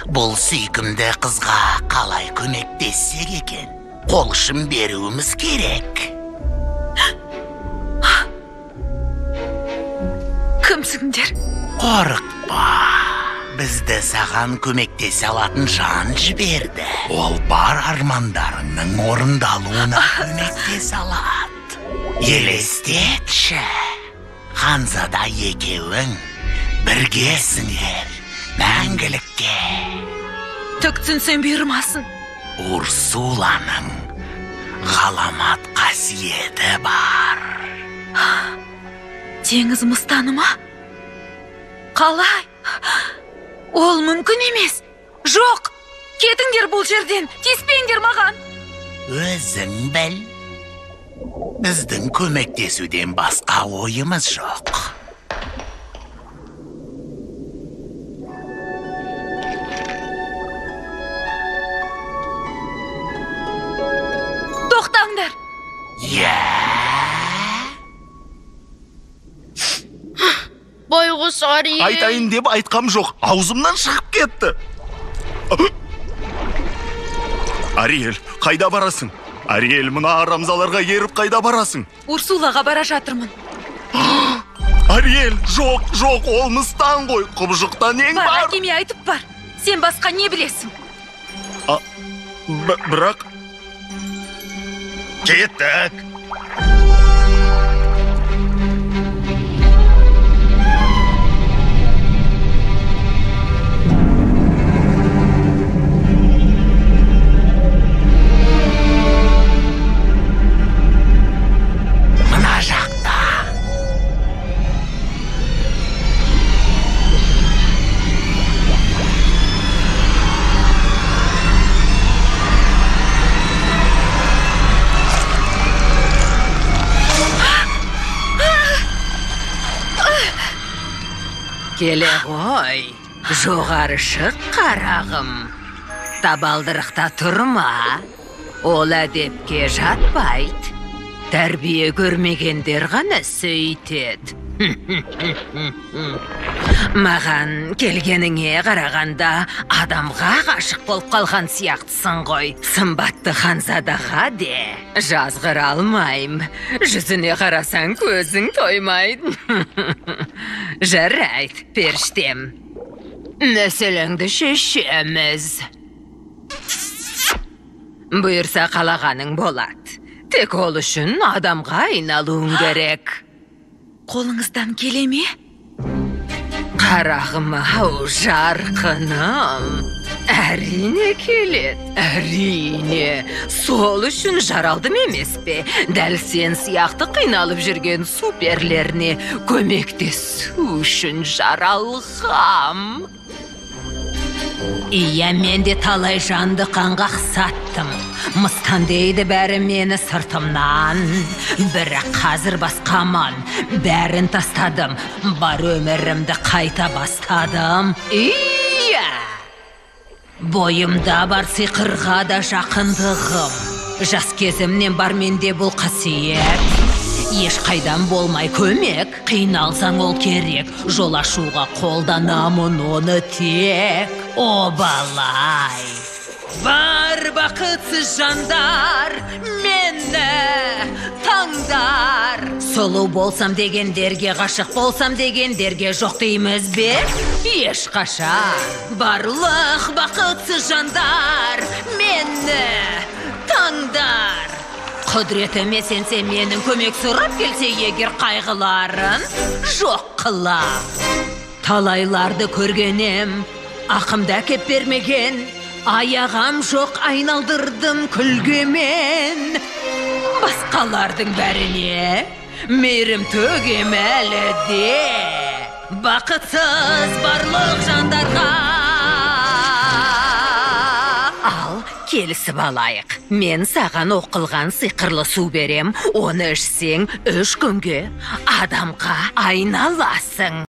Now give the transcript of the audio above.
Бұл сүйкімді қызға қалай көмектессек екен? Қол ұшын беруіміз керек. Кімсіңдер? Қорықпа. Бізді саған көмектесе алатын жан жіберді. Ол бар армандарыңның орындалуына көмектесе алады. Елестетші. Ханзада екеуің біргесіңдер. Мәңгілікке. Түк түсінсем бұйырмасын. Урсуланың ғаламат қасиеті бар. Теңіз мыстаны ма? Қалай? Ол мүмкін емес. Жоқ, кетіңдер бұл жерден, тиіспеңдер маған. Өзің біл. Біздің көмектесуден басқа ойымыз жоқ. Тоқтаңдар. Байғұс Ариел. Айтайын деп айтқам жоқ, аузымнан шығып кетті. Ариел, қайда барасың? Ариел, мына арамзаларға еріп қайда барасың? Урсулаға бара жатырмын. Ариел, жоқ, ол мыстан ғой, құбыжықтан ең бар. Әкеме айтып бар. Сен басқа не білесің? Бірақ... Кеттік. Келе ғой, жоғары шық қарағым. Табалдырықта тұрма, ол әдепке жатпайды. Тәрбие көрмегендер ғана сөйтеді. Маған келгеніңе қарағанда адамға ғашық болып қалған сияқтысың ғой. Сымбатты Ханзадаға де жазғыр алмайым. Жүзіне қарасаң көзің тоймайды. Жарайды, періштем. Мәселеңді шешеміз. Бұйырса қалағаның болады. Тек ол үшін адамға айналуың керек. Қолыңыздан келе ме? Қарағым ау, жарқыным. Әрине келеді, әрине. Сол үшін жаралдым емес пе? Дәл сен сияқты қиналып жүрген суперлеріне көмектесу үшін жаралғам. Иә, мен де талай жанды қанға қысаттым. Мысқан дейді бәрі мені сыртымнан. Бірақ қазір басқаман. Бәрін тастадым. Бар өмірімді қайта бастадым. Иә! Бойымда бар сиқырға да жақындығым. Жас кезімнен бар менде бұл қасиет. Ешқайдан болмай көмек, қиналсаң ол керек. Жол ашуға қолданамын оны тек. О балай! Бар бақытсыз жандар мені таңдар. Сұлу болсам дегендерге, ғашық болсам дегендерге жоқ дейміз бе? Ешқашан. Барлық бақытсыз жандар мені таңдар. Құдіретіме сенсе менің көмек сұрап келсе егер қайғыларын жоқ қылам. Талайларды көргенем, ақымда кеп бермеген, аяғам жоқ айналдырдым күлгемен. Басқалардың бәріне мейірім төгем әлі де. Бақытсыз барлық жандарға ал, келісіп алайық. Мен саған оқылған сиқырлы су берем. Оны ішсең 3 күнге адамға айналасың.